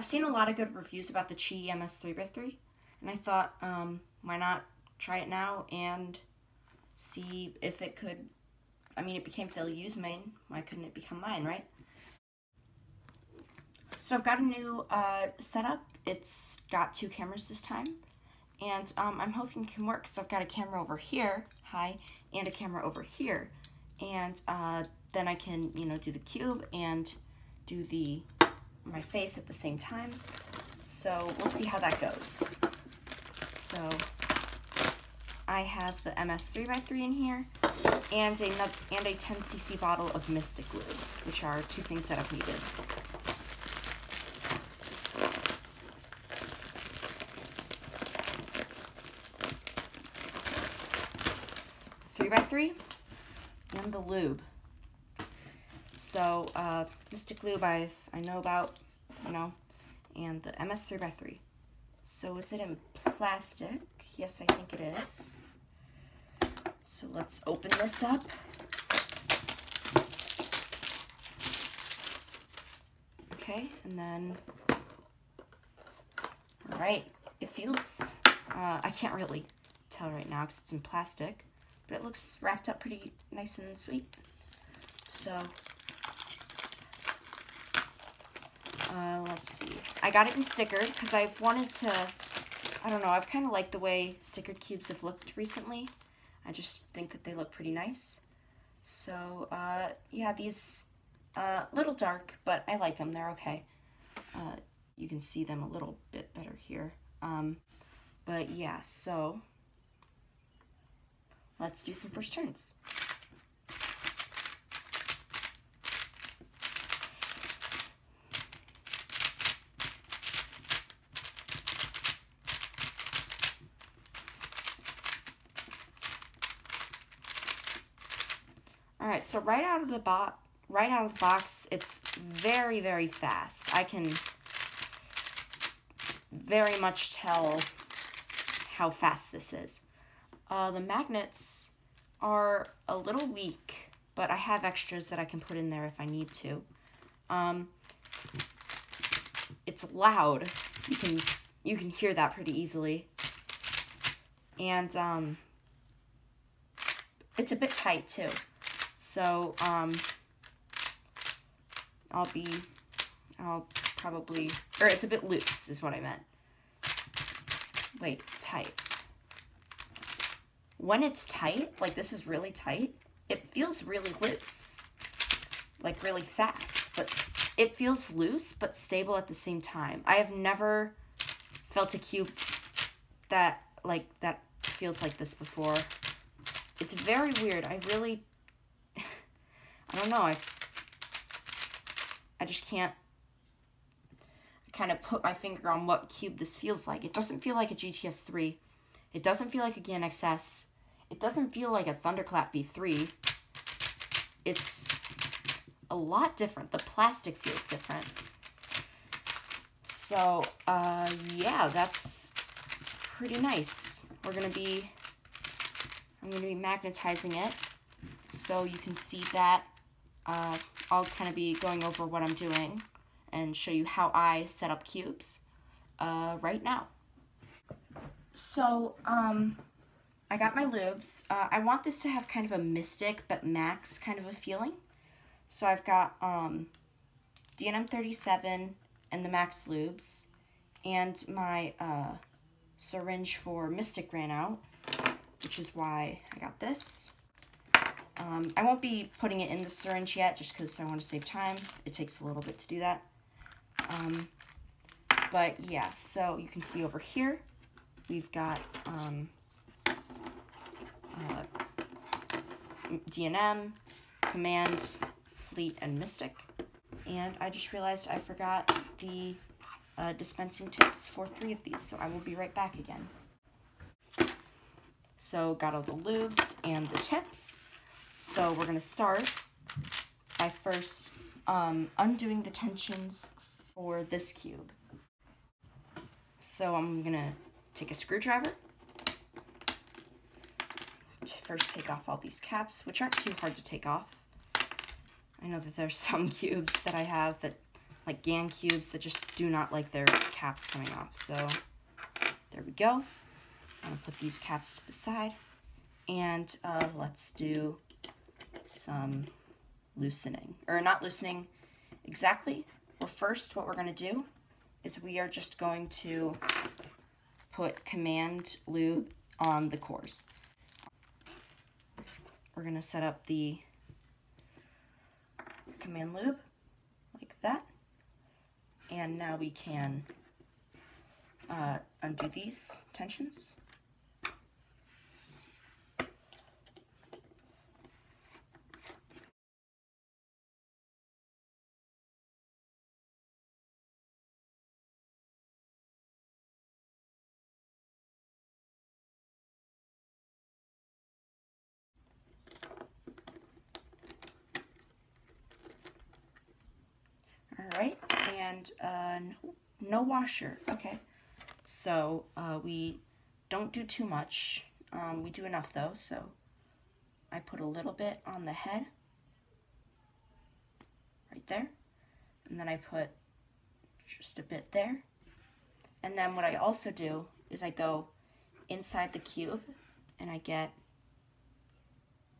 I've seen a lot of good reviews about the Qiyi MS 3x3, and I thought, why not try it now and see if it could, I mean, it became Phil Yu's main, why couldn't it become mine, right? So I've got a new setup. It's got 2 cameras this time, and I'm hoping it can work. So I've got a camera over here, hi, and a camera over here, and then I can, you know, do the cube and do my face at the same time. So we'll see how that goes. So I have the MS 3x3 in here, and a 10cc bottle of Mystic Lube, which are 2 things that I've needed. And the lube. So Mystic Lube I know about, you know, and the MS 3x3. So is it in plastic? Yes, I think it is. So let's open this up. Okay, and then, all right, it feels, I can't really tell right now because it's in plastic, but it looks wrapped up pretty nice and sweet. So, let's see. I got it in stickered because I've wanted to, I don't know, I've kind of liked the way stickered cubes have looked recently. I just think that they look pretty nice. So, yeah, these, little dark, but I like them. They're okay. You can see them a little bit better here. But yeah, so let's do some first turns. All right, so right out of the box, it's very, very fast. I can very much tell how fast this is. The magnets are a little weak, but I have extras that I can put in there if I need to. It's loud. You can hear that pretty easily. And it's a bit tight too. So I'll probably, or it's a bit loose is what I meant. Wait, tight. When it's tight, like this is really tight, it feels really loose, like really fast, but it feels loose but stable at the same time. I have never felt a cube that feels like this before. It's very weird. I don't know. I just can't kind of put my finger on what cube this feels like. It doesn't feel like a GTS 3. It doesn't feel like a GAN XS. It doesn't feel like a Thunderclap V3. It's a lot different. The plastic feels different. So, yeah, that's pretty nice. I'm gonna be magnetizing it so you can see that. I'll kind of be going over what I'm doing and show you how I set up cubes right now. So, I got my lubes. I want this to have kind of a Mystic but Max kind of a feeling. So I've got D&M 37 and the Max lubes, and my syringe for Mystic ran out, which is why I got this. I won't be putting it in the syringe yet just because I want to save time. It takes a little bit to do that. But yeah, so you can see over here, we've got D&M, Command, Fleet, and Mystic. And I just realized I forgot the dispensing tips for 3 of these, so I will be right back again. So got all the lubes and the tips. So we're going to start by first undoing the tensions for this cube. So I'm going to take a screwdriver. First take off all these caps, which aren't too hard to take off. I know that there's some cubes that I have that like GAN cubes that just do not like their caps coming off. So there we go. I'm gonna put these caps to the side, and let's do some loosening, or not loosening exactly. Well, first what we're gonna do is we are just going to put command lube on the cores. We're gonna set up the command lube like that, and now we can undo these tensions. All right, and no washer. Okay, so we don't do too much. We do enough though, so I put a little bit on the head, right there, and then I put just a bit there. And then what I also do is I go inside the cube and I get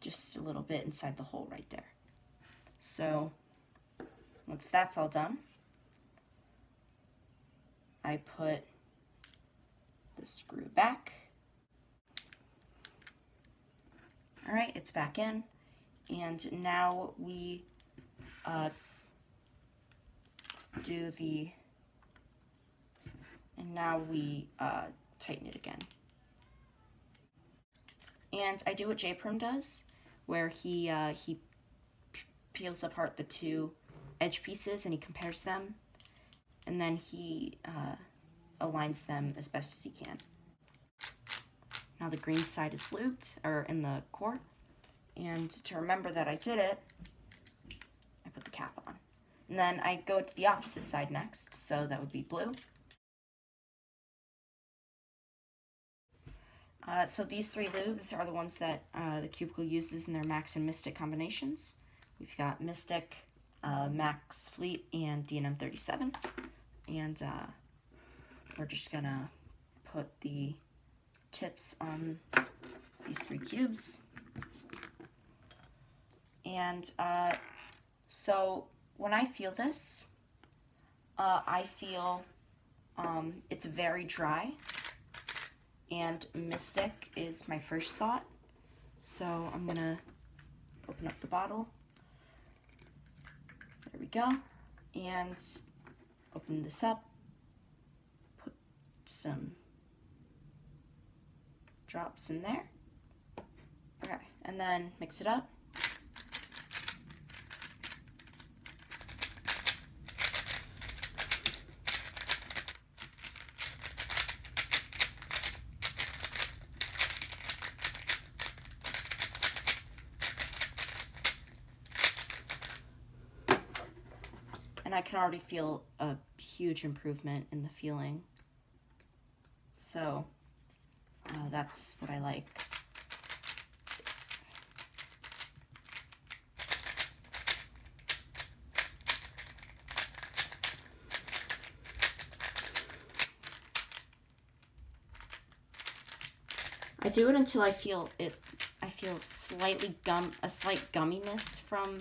just a little bit inside the hole right there. So once that's all done, I put the screw back. All right, it's back in, and now we tighten it again. And I do what J-Prim does, where he peels apart the two edge pieces and he compares them, and then he aligns them as best as he can. Now the green side is lubed, or in the core, and to remember that I did it, I put the cap on. And then I go to the opposite side next, so that would be blue. So these three lubes are the ones that the Cubicle uses in their Max and Mystic combinations. We've got Mystic, Max Fleet, and D&M 37. And we're just gonna put the tips on these three cubes. And so when I feel this, I feel it's very dry, and Mystic is my first thought. So I'm gonna open up the bottle. There we go. And open this up, put some drops in there. Okay, and then mix it up. And I can already feel a huge improvement in the feeling. So that's what I like. I do it until I feel it. I feel slightly a slight gumminess from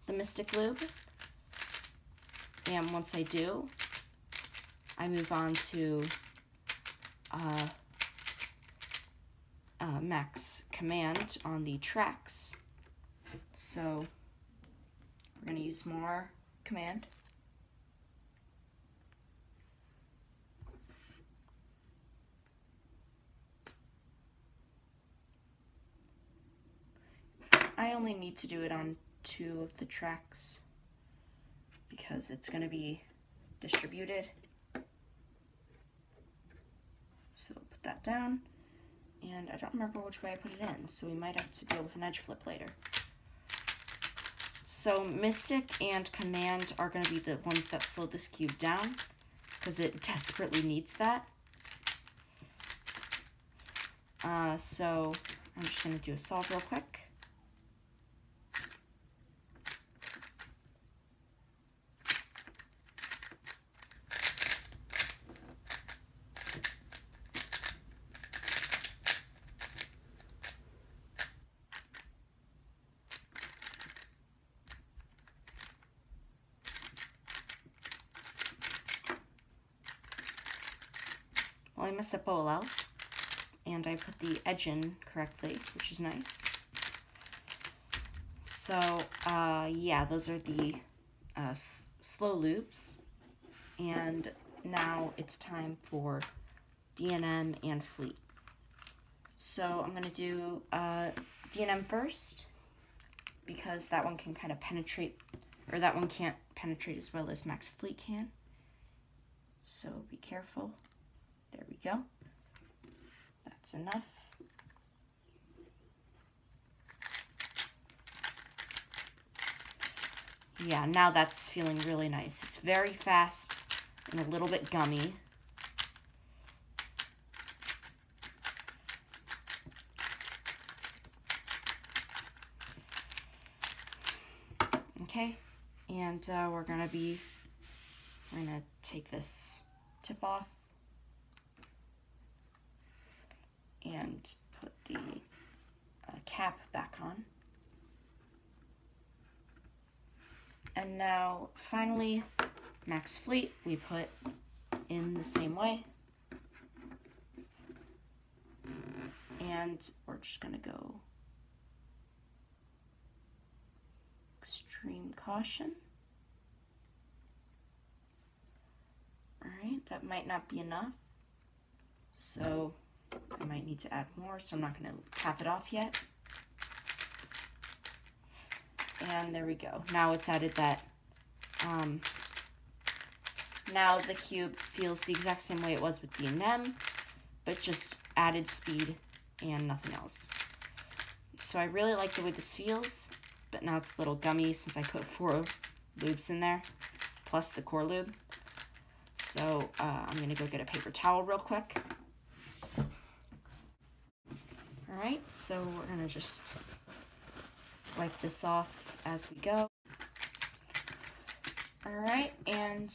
the Mystic Lube. And once I do, I move on to Max Command on the tracks. So we're going to use more Command. I only need to do it on 2 of the tracks, because it's going to be distributed. So put that down, and I don't remember which way I put it in, so we might have to deal with an edge flip later. So Mystic and Command are going to be the ones that slow this cube down, because it desperately needs that. So I'm just going to do a solve real quick. Well, I messed up OLL, and I put the edge in correctly, which is nice. So, yeah, those are the slow loops. And now it's time for D&M and Fleet. So I'm going to do D&M first, because that one can kind of penetrate, or that one can't penetrate as well as Max Fleet can. So be careful. There we go. That's enough. Yeah, now that's feeling really nice. It's very fast and a little bit gummy. Okay, and we're gonna take this tip off and put the cap back on. And now, finally, Max Fleet we put in the same way. And we're just gonna go extreme caution. Alright, that might not be enough. So I might need to add more, so I'm not gonna cap it off yet. And there we go. Now it's added that, now the cube feels the exact same way it was with D&M, but just added speed and nothing else. So I really like the way this feels, but now it's a little gummy since I put 4 loops in there, plus the core lube. So I'm gonna go get a paper towel real quick. All right, so we're gonna just wipe this off as we go. All right, and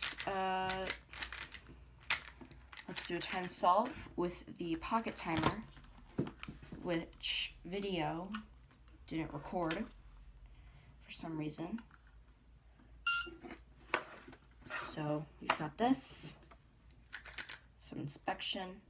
let's do a time solve with the pocket timer, which video didn't record for some reason. So we've got this, some inspection.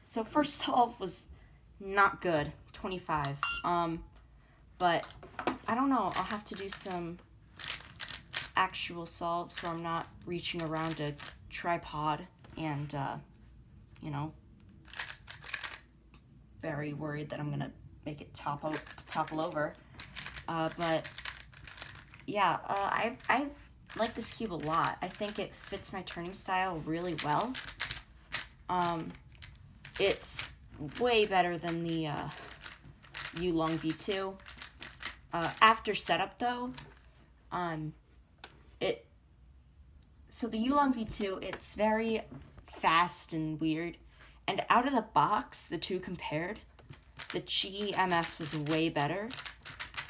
So first solve was not good, 25. But I don't know, I'll have to do some actual solves so I'm not reaching around a tripod and, you know, very worried that I'm gonna make it topple over. But yeah, I like this cube a lot. I think it fits my turning style really well. It's way better than the U-Long V2. After setup though, so the U-Long V2, it's very fast and weird. And out of the box, the two compared, the Qiyi MS was way better,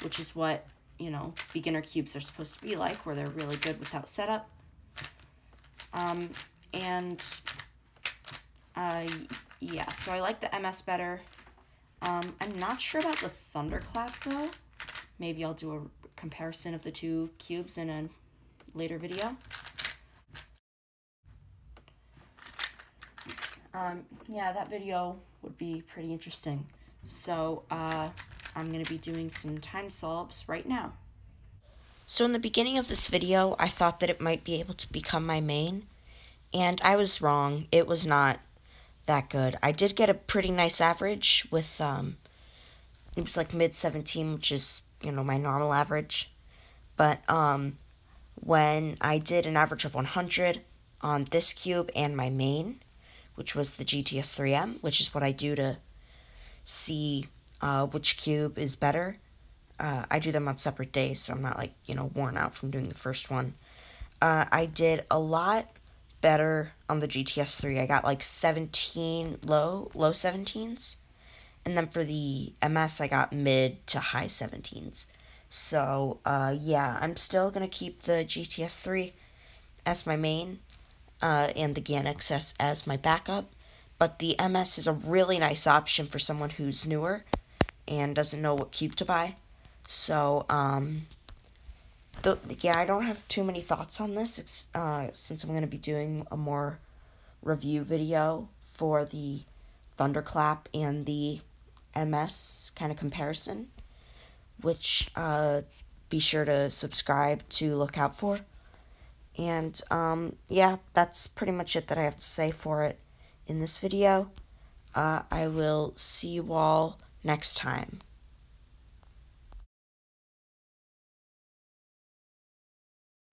which is what, you know, beginner cubes are supposed to be like, where they're really good without setup. Yeah, so I like the MS better. I'm not sure about the Thunderclap though. Maybe I'll do a comparison of the two cubes in a later video. Yeah, that video would be pretty interesting. So, I'm going to be doing some time solves right now. So in the beginning of this video, I thought that it might be able to become my main, and I was wrong. It was not that good. I did get a pretty nice average with, it was like mid-17, which is, you know, my normal average. But, when I did an average of 100 on this cube and my main, which was the GTS3M, which is what I do to see which cube is better. I do them on separate days, so I'm not, like, you know, worn out from doing the first one. I did a lot better on the GTS 3. I got like 17 low 17s. And then for the MS, I got mid to high 17s. So, yeah, I'm still going to keep the GTS 3 as my main, and the GAN XS as my backup. But the MS is a really nice option for someone who's newer and doesn't know what cube to buy. So, yeah, I don't have too many thoughts on this, since I'm going to be doing a more review video for the Thunderclap and the MS kind of comparison, which be sure to subscribe to look out for. And yeah, that's pretty much it that I have to say for it in this video. I will see you all next time.